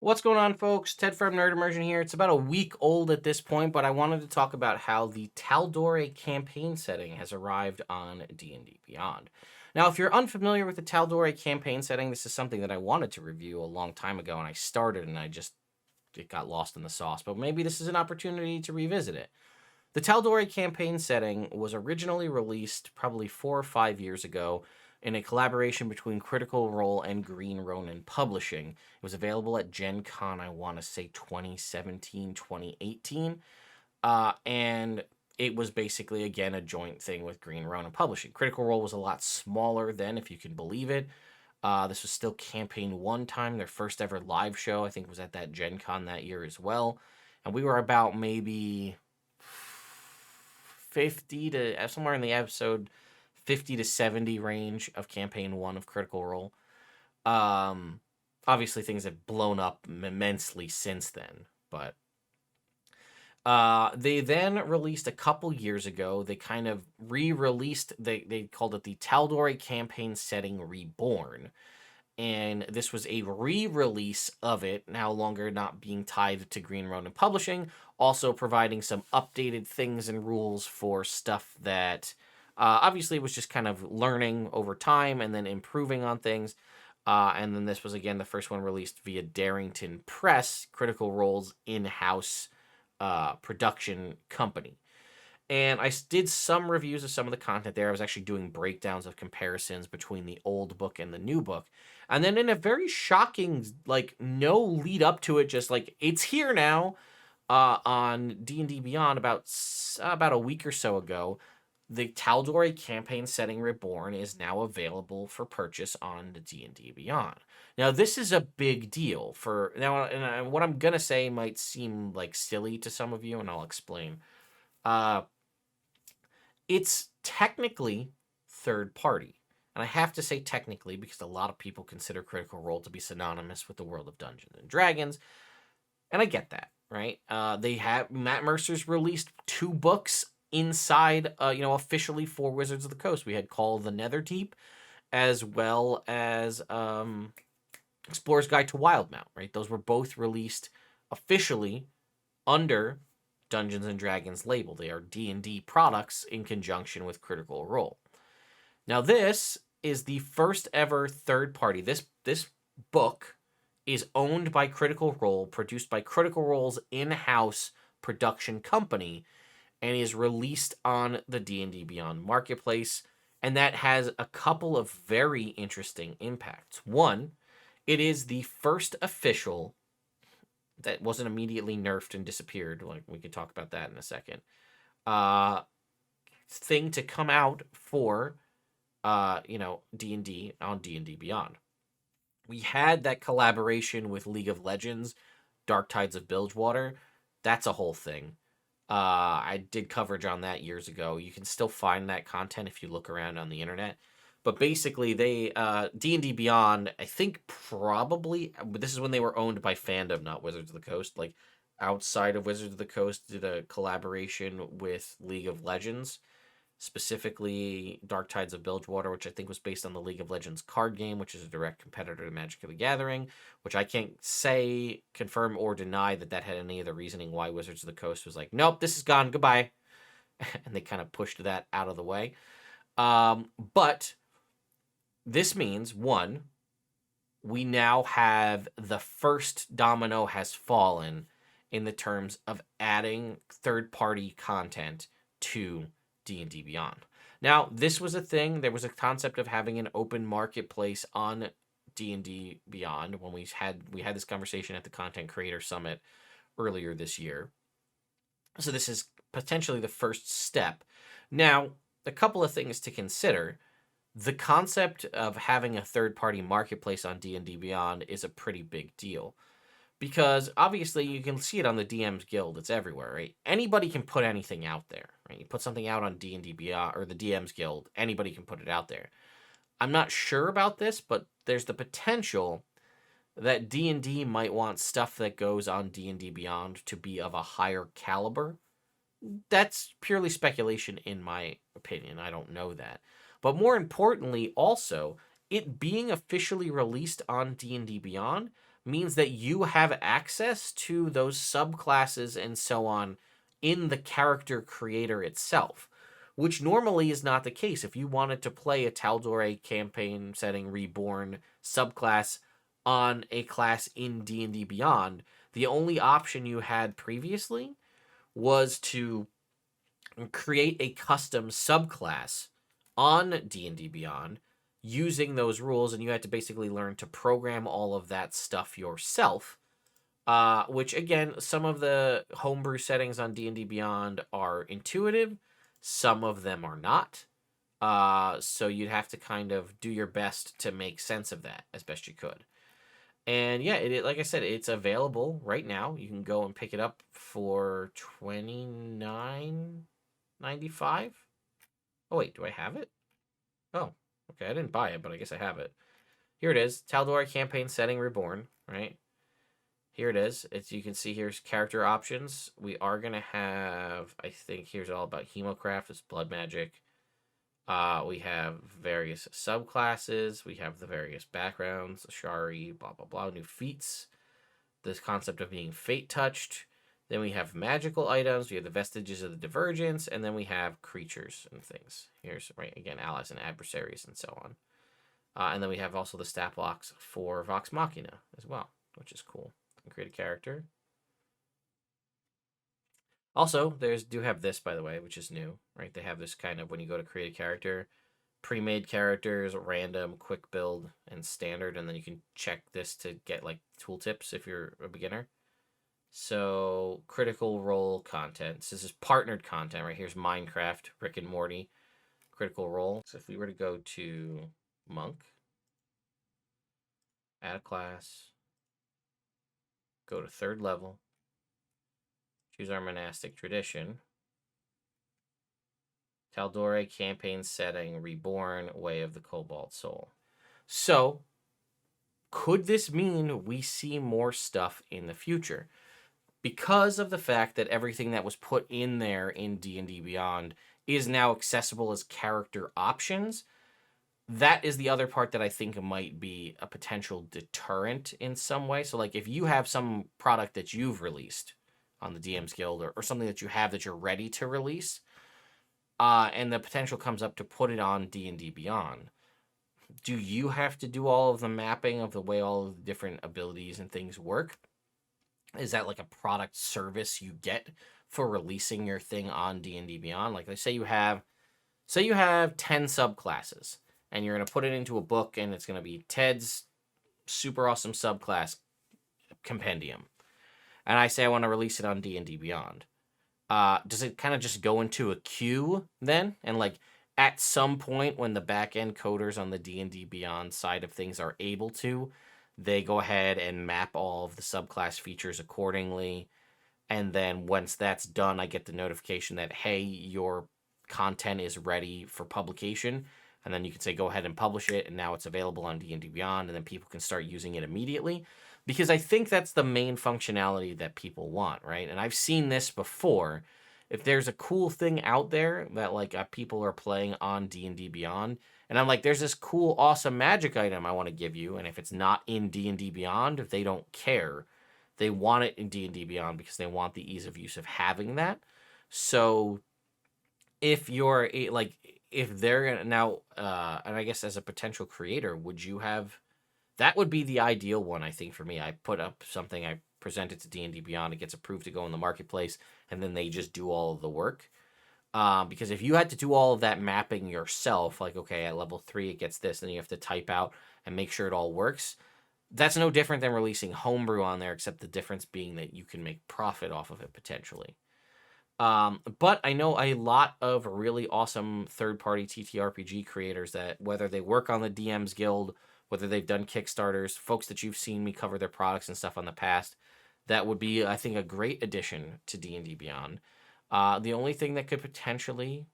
What's going on, folks? Ted from Nerd Immersion here. It's about a week old at this point, but I wanted to talk about how the Tal'Dorei campaign setting has arrived on D&D Beyond. Now, if you're unfamiliar with the Tal'Dorei campaign setting, this is something that I wanted to review a long time ago, and I started, and it got lost in the sauce. But maybe this is an opportunity to revisit it. The Tal'Dorei campaign setting was originally released probably 4 or 5 years ago in a collaboration between Critical Role and Green Ronin Publishing. It was available at Gen Con, I want to say 2017, 2018. And it was basically, again, a joint thing with Green Ronin Publishing. Critical Role was a lot smaller then, if you can believe it. This was still Campaign 1 time. Their first ever live show, I think, was at that Gen Con that year as well. And we were about maybe 50 to somewhere in the episode 50 to 70 range of campaign 1 of Critical Role. Obviously things have blown up immensely since then, but they then released a couple years ago, they kind of re-released, they called it the Tal'Dorei Campaign Setting Reborn. And this was a re-release of it, now longer not being tied to Green Ronin Publishing, also providing some updated things and rules for stuff that obviously was just kind of learning over time and then improving on things. And then this was, again, the first one released via Darrington Press, Critical Role's in-house production company. And I did some reviews of some of the content there. I was actually doing breakdowns of comparisons between the old book and the new book. And then in a very shocking, like, no lead up to it, just like, it's here now, on D&D Beyond about a week or so ago, the Tal'Dorei Campaign Setting Reborn is now available for purchase on the D&D Beyond. Now, this is a big deal for... Now, and what I'm going to say might seem, like, silly to some of you, and I'll explain. It's technically third party. And I have to say technically because a lot of people consider Critical Role to be synonymous with the world of Dungeons and Dragons. And I get that, right? Matt Mercer's released 2 books inside, officially for Wizards of the Coast. We had Call of the Netherdeep, as well as Explorer's Guide to Wildmount, right? Those were both released officially under Dungeons and Dragons label. They are D&D products in conjunction with Critical Role. Now, this is the first ever third party. This book is owned by Critical Role, produced by Critical Role's in-house production company, and is released on the D&D Beyond marketplace. And that has a couple of very interesting impacts. One, it is the first official that wasn't immediately nerfed and disappeared. Like, we can talk about that in a second. Thing to come out for, D&D on D&D Beyond. We had that collaboration with League of Legends, Dark Tides of Bilgewater. That's a whole thing. I did coverage on that years ago. You can still find that content if you look around on the internet. But basically, they D&D Beyond, I think probably, this is when they were owned by Fandom, not Wizards of the Coast. Like, outside of Wizards of the Coast, did a collaboration with League of Legends, specifically Dark Tides of Bilgewater, which I think was based on the League of Legends card game, which is a direct competitor to Magic the Gathering, which I can't say, confirm, or deny that had any of the reasoning why Wizards of the Coast was like, nope, this is gone, goodbye. And they kind of pushed that out of the way. But this means, one, we now have the first domino has fallen in the terms of adding third-party content to D&D Beyond. Now, this was a thing. There was a concept of having an open marketplace on D&D Beyond when we had this conversation at the Content Creator Summit earlier this year. So this is potentially the first step. Now, a couple of things to consider. The concept of having a third-party marketplace on D&D Beyond is a pretty big deal. Because obviously you can see it on the DM's Guild. It's everywhere, right? Anybody can put anything out there, right? You put something out on D&D Beyond or the DM's Guild, anybody can put it out there. I'm not sure about this, but there's the potential that D&D might want stuff that goes on D&D Beyond to be of a higher caliber. That's purely speculation in my opinion. I don't know that. But more importantly, also, it being officially released on D&D Beyond means that you have access to those subclasses and so on in the character creator itself, which normally is not the case. If you wanted to play a Tal'Dorei campaign setting reborn subclass on a class in D&D Beyond, the only option you had previously was to create a custom subclass on D&D Beyond using those rules, and you had to basically learn to program all of that stuff yourself. Which again, some of the homebrew settings on D&D Beyond are intuitive, some of them are not. So you'd have to kind of do your best to make sense of that as best you could. And yeah, like I said, it's available right now. You can go and pick it up for $29.95. Oh wait, do I have it? Oh, okay, I didn't buy it, but I guess I have it. Here it is, Tal'Dorei Campaign Setting Reborn, right? Here it is. You can see here's character options. We are going to have, I think here's all about Hemocraft, it's blood magic. We have various subclasses. We have the various backgrounds, Ashari, blah, blah, blah, new feats. This concept of being fate touched. Then we have magical items. We have the vestiges of the divergence. And then we have creatures and things. Here's, right, again, allies and adversaries and so on. And then we have also the stat blocks for Vox Machina as well, which is cool. Create a character. Also, do have this, by the way, which is new, right? They have this kind of, when you go to create a character, pre-made characters, random, quick build, and standard, and then you can check this to get like tooltips if you're a beginner. So, critical role content. So this is partnered content, right? Here's Minecraft, Rick and Morty, critical role. So if we were to go to Monk, add a class, go to 3rd level, choose our monastic tradition, Tal'Dorei Campaign Setting Reborn, Way of the Cobalt Soul. So, could this mean we see more stuff in the future? Because of the fact that everything that was put in there in D&D Beyond is now accessible as character options, that is the other part that I think might be a potential deterrent in some way. So, like, if you have some product that you've released on the DM's Guild or something that you have that you're ready to release, and the potential comes up to put it on D&D Beyond, do you have to do all of the mapping of the way all of the different abilities and things work? Is that like a product service you get for releasing your thing on D&D Beyond? Like, let's say you have 10 subclasses, and you're going to put it into a book, and it's going to be Ted's super awesome subclass compendium. And I say I want to release it on D&D Beyond. Does it kind of just go into a queue then? And like at some point when the back-end coders on the D&D Beyond side of things are able to, they go ahead and map all of the subclass features accordingly. And then once that's done, I get the notification that, hey, your content is ready for publication. And then you can say, go ahead and publish it. And now it's available on D&D Beyond. And then people can start using it immediately. Because I think that's the main functionality that people want, right? And I've seen this before. If there's a cool thing out there that like people are playing on D&D Beyond, and I'm like, there's this cool, awesome magic item I want to give you, and if it's not in D&D Beyond, they don't care. They want it in D&D Beyond because they want the ease of use of having that. So if you're like, if they're gonna now, and I guess as a potential creator, would you have? That would be the ideal one, I think, for me. I put up something, I present it to D&D Beyond, it gets approved to go in the marketplace, and then they just do all of the work. Because if you had to do all of that mapping yourself, like, okay, at level 3 it gets this, and then you have to type out and make sure it all works, that's no different than releasing homebrew on there, except the difference being that you can make profit off of it, potentially. But I know a lot of really awesome third-party TTRPG creators that, whether they work on the DM's Guild, whether they've done Kickstarters, folks that you've seen me cover their products and stuff on the past, that would be, I think, a great addition to D&D Beyond. The only thing that could potentially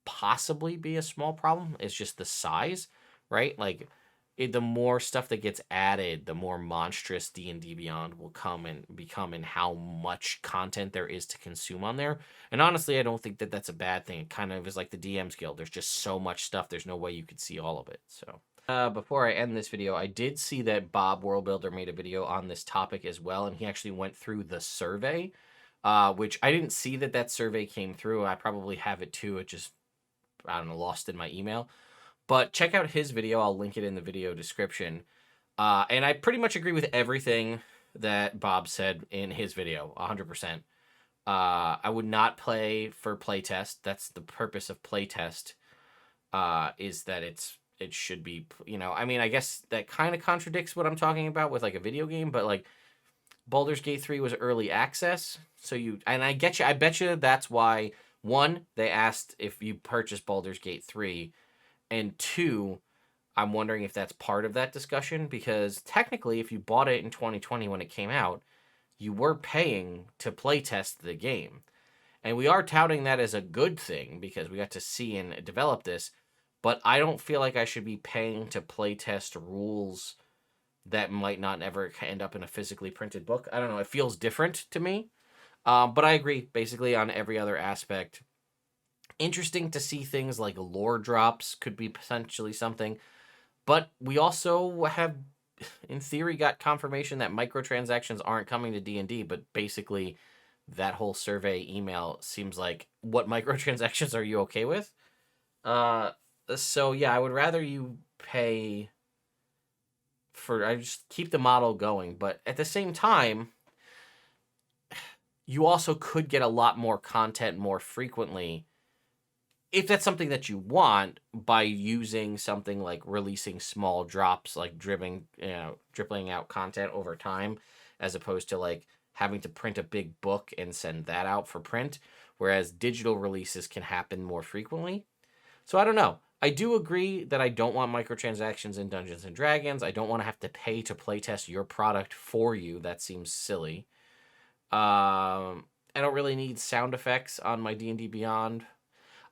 possibly be a small problem is just the size, right? Like, the more stuff that gets added, the more monstrous D&D Beyond will become and how much content there is to consume on there. And honestly, I don't think that that's a bad thing. It kind of is like the DM's Guild. There's just so much stuff. There's no way you could see all of it. So Before I end this video, I did see that Bob Worldbuilder made a video on this topic as well, and he actually went through the survey, which I didn't see that survey came through. I probably have it too. It just, I don't know, lost in my email. But check out his video. I'll link it in the video description. And I pretty much agree with everything that Bob said in his video, 100%. I would not play for playtest. That's the purpose of playtest, is that it should be, I mean, I guess that kind of contradicts what I'm talking about with like a video game, but like Baldur's Gate 3 was early access. So and I get you, I bet you that's why, one, they asked if you purchased Baldur's Gate 3, and two, I'm wondering if that's part of that discussion, because technically if you bought it in 2020 when it came out, you were paying to playtest the game. And we are touting that as a good thing because we got to see and develop this, but I don't feel like I should be paying to playtest rules that might not ever end up in a physically printed book. I don't know. It feels different to me. But I agree basically on every other aspect. Interesting to see things like lore drops could be potentially something. But we also have, in theory, got confirmation that microtransactions aren't coming to D&D, but basically that whole survey email seems like, what microtransactions are you okay with? So yeah, I would rather you pay I just keep the model going, but at the same time, you also could get a lot more content more frequently if that's something that you want, by using something like releasing small drops, like dripping out content over time, as opposed to like having to print a big book and send that out for print, whereas digital releases can happen more frequently. So I don't know. I do agree that I don't want microtransactions in Dungeons and Dragons. I don't want to have to pay to playtest your product for you. That seems silly. I don't really need sound effects on my D&D Beyond.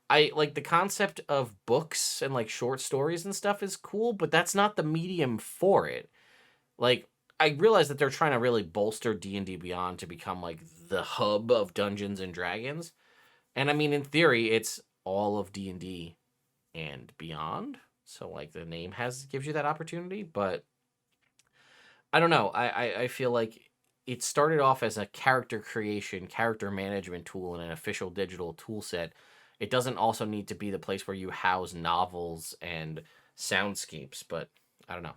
I like the concept of books and like short stories and stuff is cool, but that's not the medium for it. Like, I realize that they're trying to really bolster D&D Beyond to become like the hub of Dungeons and Dragons. And I mean, in theory, it's all of D&D and Beyond. So like the name gives you that opportunity, but I don't know. I feel like it started off as a character creation, character management tool in an official digital tool set. It doesn't also need to be the place where you house novels and soundscapes, but I don't know.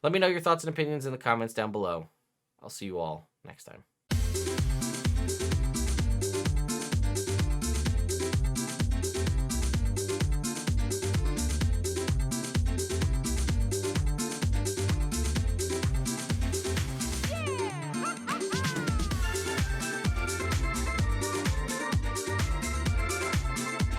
Let me know your thoughts and opinions in the comments down below. I'll see you all next time.